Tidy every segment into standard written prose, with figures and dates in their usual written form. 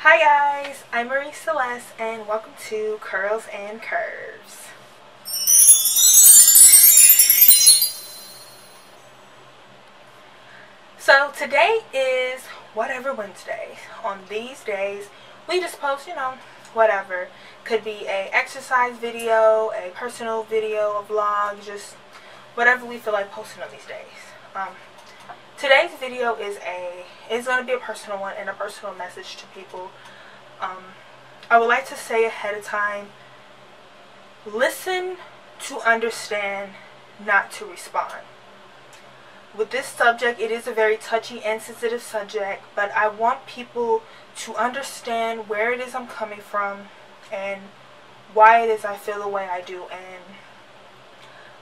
Hi guys, I'm Marie Celeste and welcome to Curls and Curves. So today is whatever Wednesday. On these days, we just post, whatever. Could be a exercise video, a personal video, a vlog, just whatever we feel like posting on these days. Today's video is going to be a personal one and a personal message to people. I would like to say ahead of time, listen to understand, not to respond. With this subject, it is a very touchy and sensitive subject, but I want people to understand where it is I'm coming from and why it is I feel the way I do. And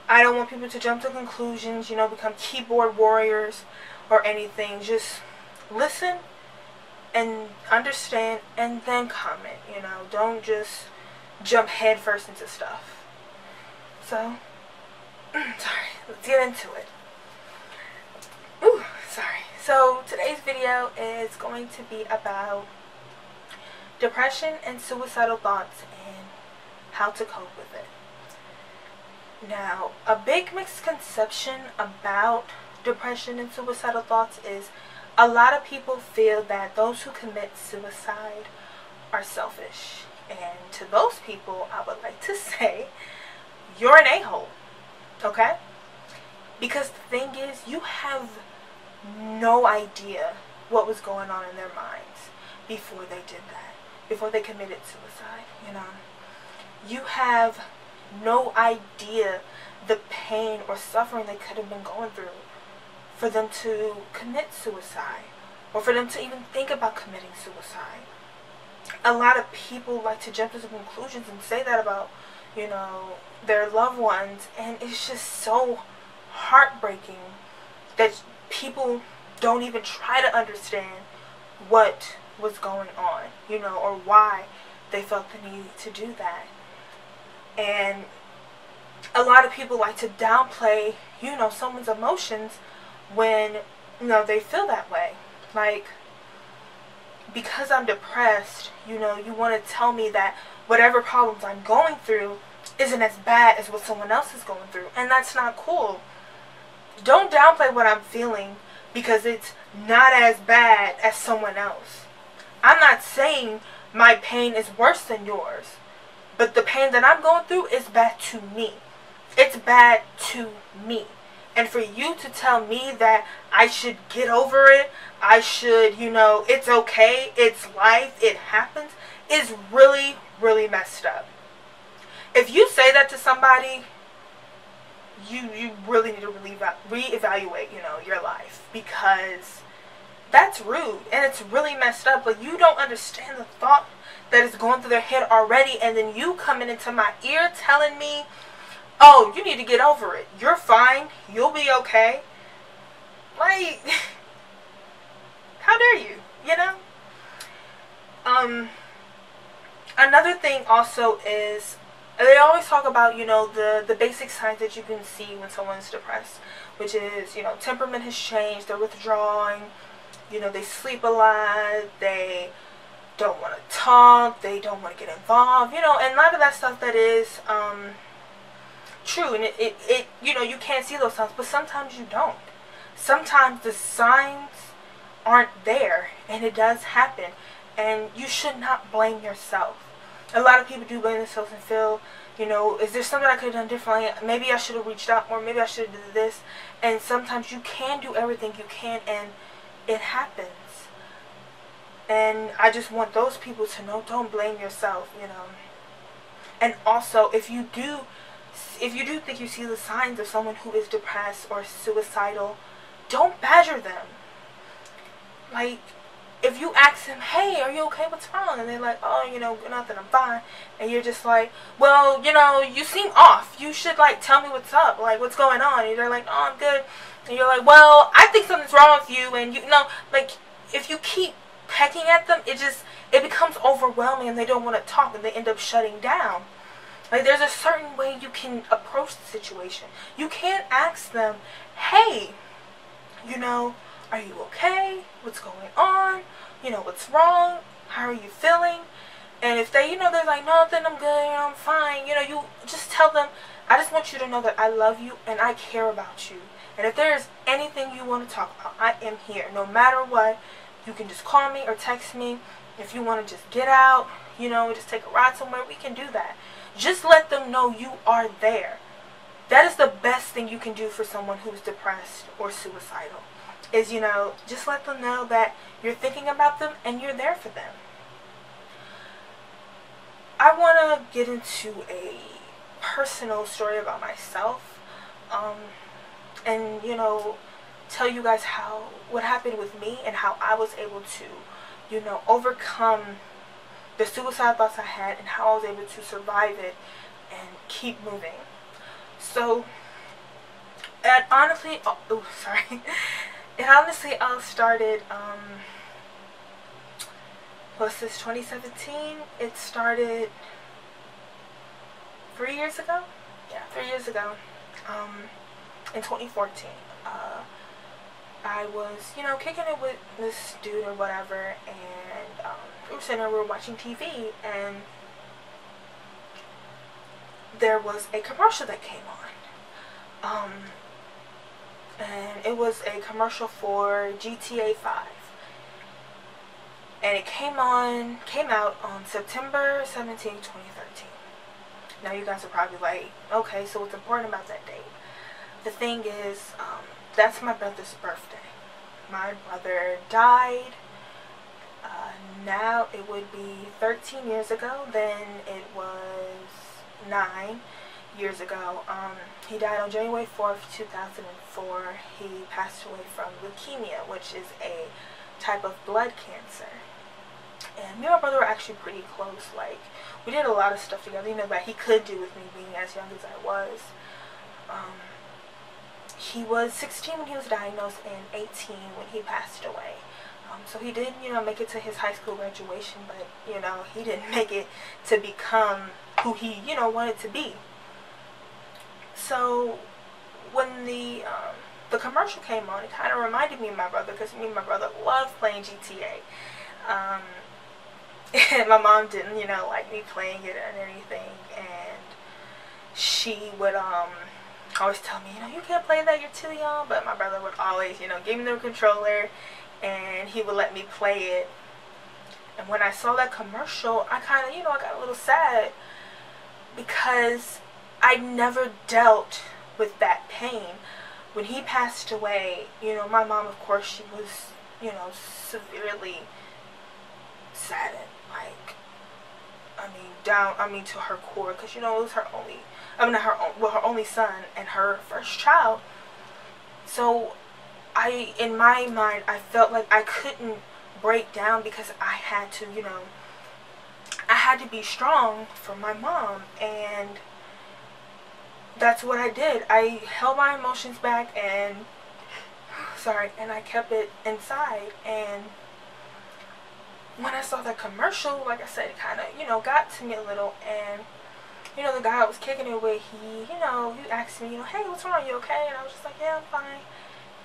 I don't want people to jump to conclusions, become keyboard warriors or anything. Just listen and understand and then comment, Don't just jump head first into stuff. So, sorry, let's get into it. Sorry. So, today's video is going to be about depression and suicidal thoughts and how to cope with it. Now, a big misconception about depression and suicidal thoughts is a lot of people feel that those who commit suicide are selfish. And to those people, I would like to say, you're an a-hole, okay? Because the thing is, you have no idea what was going on in their minds before they did that, before they committed suicide, You have no idea the pain or suffering they could have been going through for them to commit suicide, or for them to even think about committing suicide. A lot of people like to jump to conclusions and say that about, their loved ones, and it's just so heartbreaking that people don't even try to understand what was going on, or why they felt the need to do that. And a lot of people like to downplay, someone's emotions when, they feel that way. Like, because I'm depressed, you want to tell me that whatever problems I'm going through isn't as bad as what someone else is going through. And that's not cool. Don't downplay what I'm feeling because it's not as bad as someone else. I'm not saying my pain is worse than yours, but the pain that I'm going through is bad to me. It's bad to me. And for you to tell me that I should get over it, I should, it's okay, it's life, it happens, is really, really messed up. If you say that to somebody, you really need to reevaluate, your life, because that's rude and it's really messed up. Like, you don't understand the thought that is going through their head already, and then you coming into my ear telling me, oh, you need to get over it. You're fine. You'll be okay. Like, how dare you, Another thing also is, they always talk about, the basic signs that you can see when someone's depressed, which is, temperament has changed, they're withdrawing, they sleep a lot, they don't want to talk, they don't want to get involved, and a lot of that stuff that is, true, and it you can't see those signs, but sometimes you don't. Sometimes the signs aren't there, and it does happen, and you should not blame yourself. A lot of people do blame themselves and feel, is there something I could have done differently? Maybe I should have reached out more, maybe I should have done this. And sometimes you can do everything you can, and it happens. And I just want those people to know, don't blame yourself, And also, if you do think you see the signs of someone who is depressed or suicidal, don't badger them. Like, if you ask them, hey, are you okay, what's wrong? And they're like, oh, nothing, I'm fine. And you're just like, well, you seem off. You should, tell me what's up, what's going on? And they're like, oh, I'm good. And you're like, well, I think something's wrong with you. And if you keep pecking at them, it becomes overwhelming, and they don't want to talk, and they end up shutting down. Like, there's a certain way you can approach the situation. You can't ask them, hey, are you okay? What's going on? What's wrong? how are you feeling? And if they, they're like, nothing, I'm good, I'm fine, you just tell them, I just want you to know that I love you and I care about you. And if there's anything you want to talk about, I am here. No matter what, you can just call me or text me. If you want to just get out, just take a ride somewhere, we can do that. Just let them know you are there. That is the best thing you can do for someone who's depressed or suicidal. Is, just let them know that you're thinking about them and you're there for them. I want to get into a personal story about myself. And, tell you guys what happened with me and how I was able to, overcome the suicide thoughts I had and how I was able to survive it and keep moving. So, it honestly all started, what's this, 2017? It started 3 years ago? Yeah, 3 years ago. In 2014. I was, kicking it with this dude or whatever, and we were sitting there, we were watching TV, and there was a commercial that came on. And it was a commercial for GTA 5. And it came out on September 17, 2013. Now you guys are probably like, okay, so what's important about that date? The thing is, that's my brother's birthday. My brother died, now it would be 13 years ago, then it was 9 years ago. He died on January 4th, 2004. He passed away from leukemia, which is a type of blood cancer. And me and my brother were actually pretty close. Like, we did a lot of stuff together, that he could do with me being as young as I was. He was 16 when he was diagnosed and 18 when he passed away. So he did, make it to his high school graduation, but, he didn't make it to become who he, wanted to be. So when the commercial came on, it kind of reminded me of my brother, because me and my brother loved playing GTA. And my mom didn't, like me playing it or anything, and she would, always tell me, you can't play that, you're too young, but my brother would always, give me the controller, and he would let me play it. And when I saw that commercial, I kind of, I got a little sad, because I never dealt with that pain. When he passed away, my mom, of course, she was, severely saddened, like, down, to her core, because, it was her only, her only son and her first child. So in my mind, I felt like I couldn't break down, because I had to, I had to be strong for my mom, and that's what I did. I held my emotions back, and and I kept it inside. And when I saw that commercial, like I said, it kind of, got to me a little. And the guy I was kicking it with, he asked me, hey, what's wrong, you okay? And I was just like, yeah, I'm fine.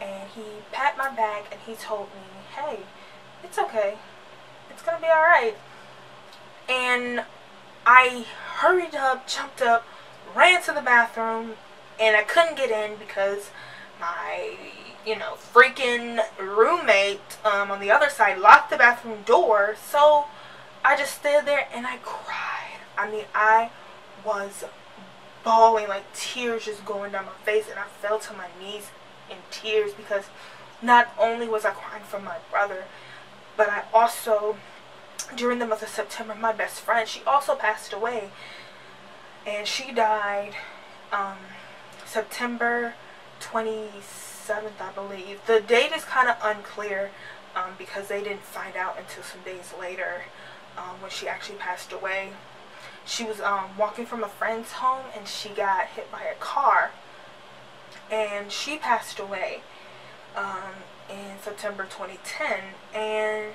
And he pat my back, and he told me, hey, it's okay, it's gonna be alright. And I hurried up, jumped up, ran to the bathroom, and I couldn't get in because my, freaking roommate on the other side locked the bathroom door. So I just stood there and I cried. I was bawling, like tears just going down my face, and I fell to my knees in tears, because not only was I crying for my brother, but I also, during the month of September, my best friend, she also passed away, and she died September 27th, I believe. The date is kind of unclear, because they didn't find out until some days later, when she actually passed away. She was walking from a friend's home, and she got hit by a car, and she passed away in September 2010. And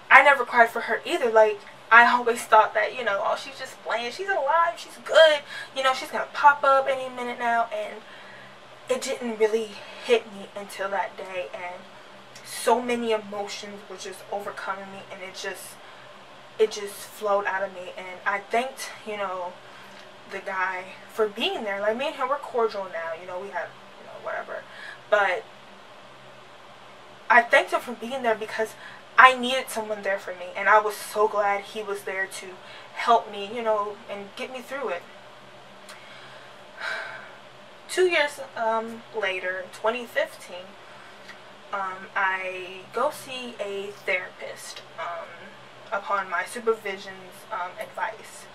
I never cried for her either. Like, I always thought that, oh, she's just playing, she's alive, she's good, she's gonna pop up any minute now. And it didn't really hit me until that day, and so many emotions were just overcoming me, and it just it just flowed out of me. And I thanked, you know, the guy for being there. Like, me and him, we're cordial now, you know, we have, you know, whatever. But I thanked him for being there because I needed someone there for me, and I was so glad he was there to help me, you know, and get me through it. 2 years later, in 2015, I go see a therapist upon my supervision's advice.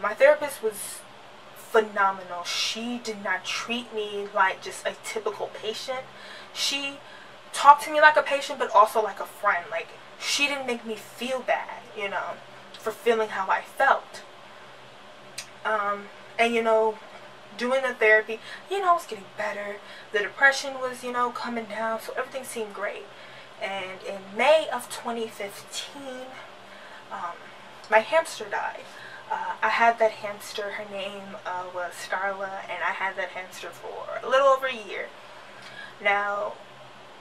My therapist was phenomenal. She did not treat me like just a typical patient. She talked to me like a patient, but also like a friend. Like, she didn't make me feel bad, you know, for feeling how I felt. And, you know, doing the therapy, you know, I was getting better. The depression was, you know, coming down, so everything seemed great. And in May of 2015, my hamster died. I had that hamster, her name was Starla, and I had that hamster for a little over a year. Now,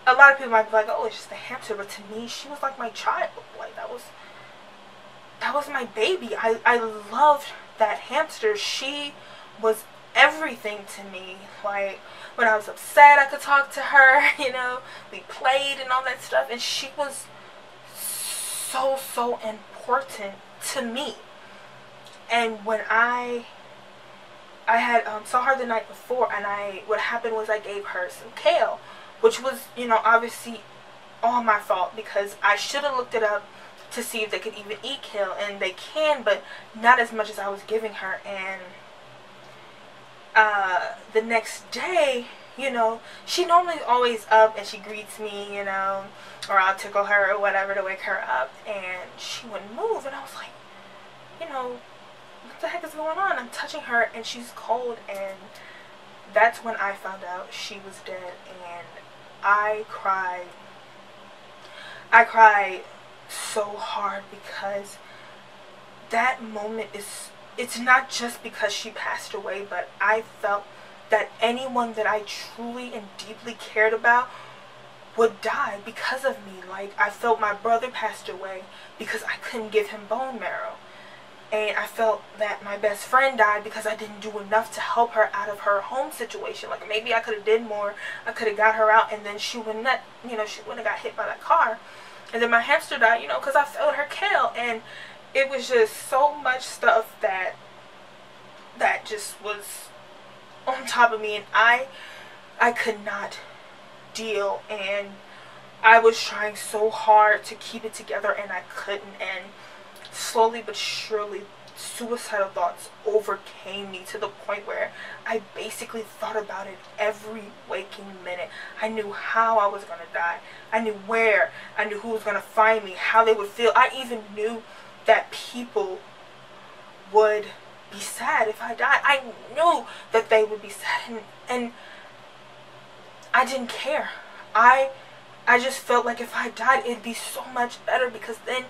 a lot of people might be like, oh, it's just a hamster, but to me, she was like my child. Like, that was my baby. I loved that hamster. She was everything to me. Like, when I was upset, I could talk to her, you know, we played and all that stuff, and she was so important to me. And when I had saw her the night before, and what happened was I gave her some kale, which was, you know, obviously all my fault, because I should have looked it up to see if they could even eat kale, and they can, but not as much as I was giving her. And the next day, you know, she normally always up and she greets me, you know, or I'll tickle her or whatever to wake her up, and she wouldn't move. And I was like, you know, what the heck is going on? I'm touching her and she's cold. And that's when I found out she was dead, and I cried so hard, because that moment it's not just because she passed away, but I felt that anyone that I truly and deeply cared about would die because of me. Like, I felt my brother passed away because I couldn't give him bone marrow. And I felt that my best friend died because I didn't do enough to help her out of her home situation. Like, maybe I could have did more. I could have got her out, and then she wouldn't have, you know, she wouldn't have got hit by that car. And then my hamster died, you know, because I fed her kale. And it was just so much stuff that just was on top of me, and I could not deal. And I was trying so hard to keep it together, and I couldn't. And slowly but surely, suicidal thoughts overcame me to the point where I basically thought about it every waking minute. I knew how I was going to die. I knew where. I knew who was going to find me, how they would feel. I even knew that people would be sad if I died. I knew that they would be sad, and I didn't care. I just felt like if I died, it'd be so much better, because then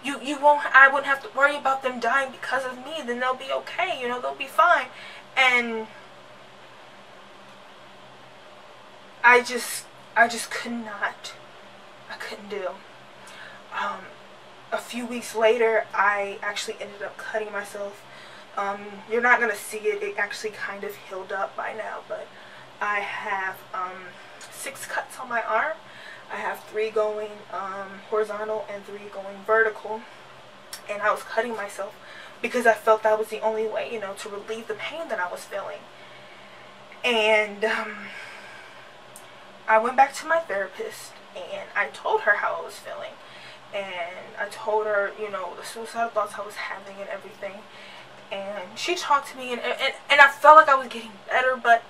I wouldn't have to worry about them dying because of me. Then they'll be okay, you know, they'll be fine. And I just could not. I couldn't do. A few weeks later, I actually ended up cutting myself. You're not gonna see it. It actually kind of healed up by now, but I have 6 cuts on my arm. I have 3 going horizontal and 3 going vertical. And I was cutting myself because I felt that was the only way, you know, to relieve the pain that I was feeling. And I went back to my therapist, and I told her how I was feeling. And I told her, you know, the suicidal thoughts I was having and everything. And she talked to me, and I felt like I was getting better, but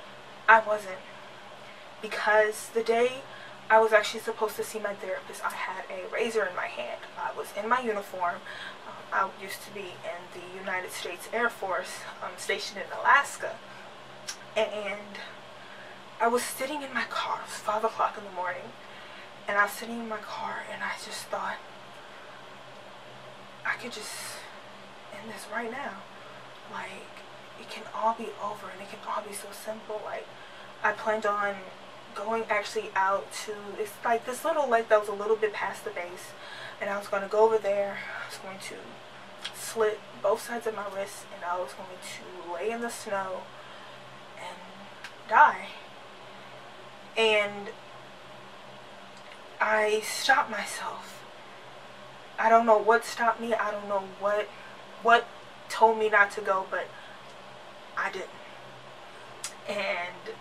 I wasn't. Because the day I was actually supposed to see my therapist, I had a razor in my hand. I was in my uniform. I used to be in the United States Air Force, stationed in Alaska. And I was sitting in my car. It was 5 o'clock in the morning. And I was sitting in my car, and I just thought, I could just end this right now. Like, it can all be over, and it can all be so simple. Like, I planned on going actually out to, it's like this little lake that was a little bit past the base, and I was going to go over there, was going to slit both sides of my wrists, and I was going to lay in the snow and die. And I stopped myself. I don't know what stopped me. I don't know what told me not to go, but I didn't. And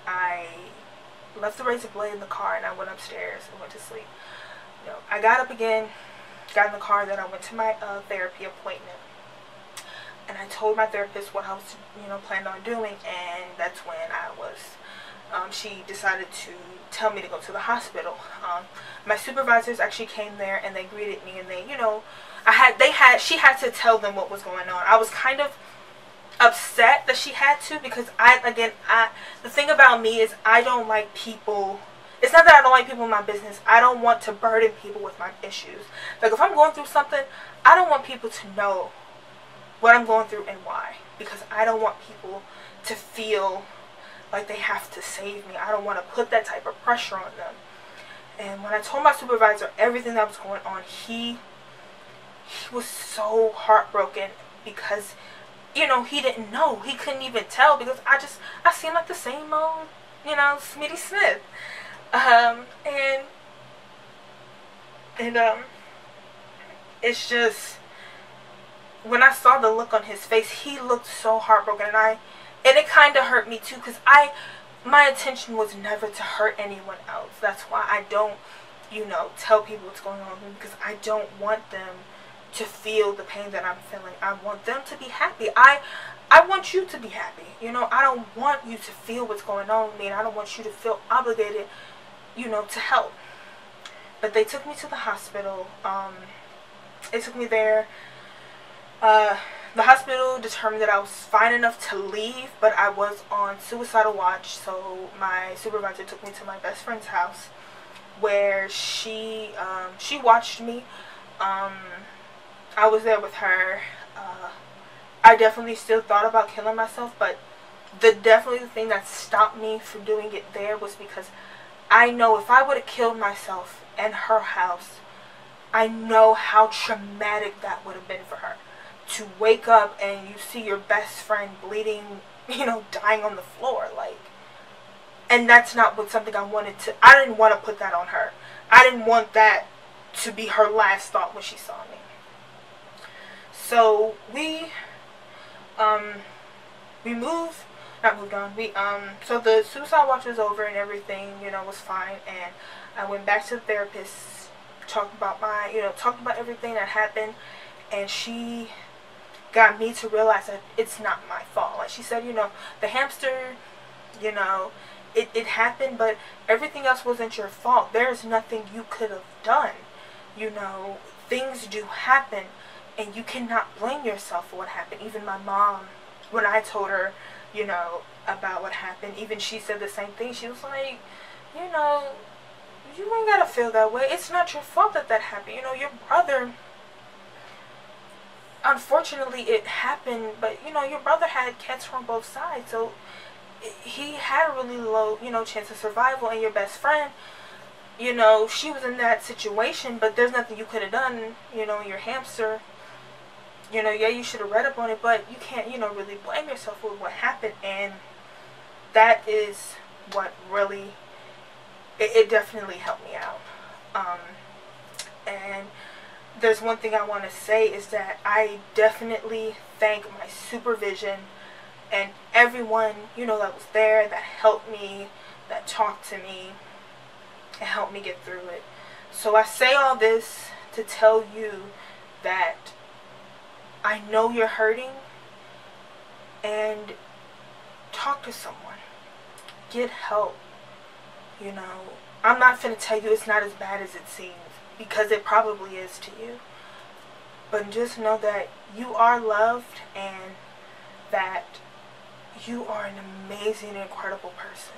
I left the razor blade in the car, and I went upstairs and went to sleep. You know, I got up again, got in the car, then I went to my therapy appointment, and I told my therapist what I was, planning on doing, and that's when she decided to tell me to go to the hospital. My supervisors actually came there, and they greeted me, and she had to tell them what was going on. I was kind of upset that she had to, because the thing about me is I don't like people. It's not that I don't like people in my business. I don't want to burden people with my issues. Like, if I'm going through something, I don't want people to know what I'm going through and why, because I don't want people to feel like they have to save me. I don't want to put that type of pressure on them. And when I told my supervisor everything that was going on, he was so heartbroken, because he didn't know. He couldn't even tell, because I seemed like the same old, Smitty Smith. It's just, when I saw the look on his face, he looked so heartbroken, and it kind of hurt me too, because my intention was never to hurt anyone else. That's why I don't, tell people what's going on with me, because I don't want them to feel the pain that I'm feeling. I want them to be happy. I want you to be happy. I don't want you to feel what's going on with me, and I don't want you to feel obligated, to help. But they took me to the hospital. They took me there. The hospital determined that I was fine enough to leave, but I was on suicidal watch. So my supervisor took me to my best friend's house, where she watched me. I was there with her. I definitely still thought about killing myself, but the thing that stopped me from doing it there was because I know if I would have killed myself in her house, I know how traumatic that would have been for her. To wake up and you see your best friend bleeding, dying on the floor, and that's not something I didn't want to put that on her. I didn't want that to be her last thought when she saw me. So we moved on. So the suicide watch was over and everything, was fine, and I went back to the therapist, talked about everything that happened, and she got me to realize that it's not my fault. Like she said, the hamster, it happened, but everything else wasn't your fault. There's nothing you could have done. Things do happen, and you cannot blame yourself for what happened. Even my mom, when I told her, about what happened, even she said the same thing. She was like, you ain't gotta feel that way. It's not your fault that happened. Your brother, unfortunately it happened, but your brother had cancer on both sides, so he had a really low chance of survival. And your best friend, she was in that situation, but there's nothing you could have done. Your hamster, yeah, you should have read up on it, but you can't really blame yourself for what happened. And that is what really it definitely helped me out. And there's one thing I want to say is that I definitely thank my supervision and everyone, that was there, that helped me, that talked to me, and helped me get through it. So I say all this to tell you that I know you're hurting, and talk to someone. Get help. I'm not finna tell you it's not as bad as it seems, because it probably is to you. But just know that you are loved, and that you are an amazing and incredible person.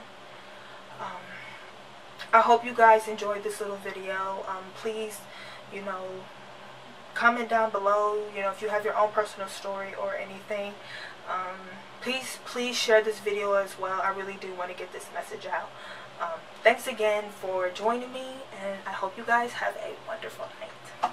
I hope you guys enjoyed this little video. Please, comment down below, if you have your own personal story or anything. Please share this video as well. I really do want to get this message out. Thanks again for joining me, and I hope you guys have a wonderful night.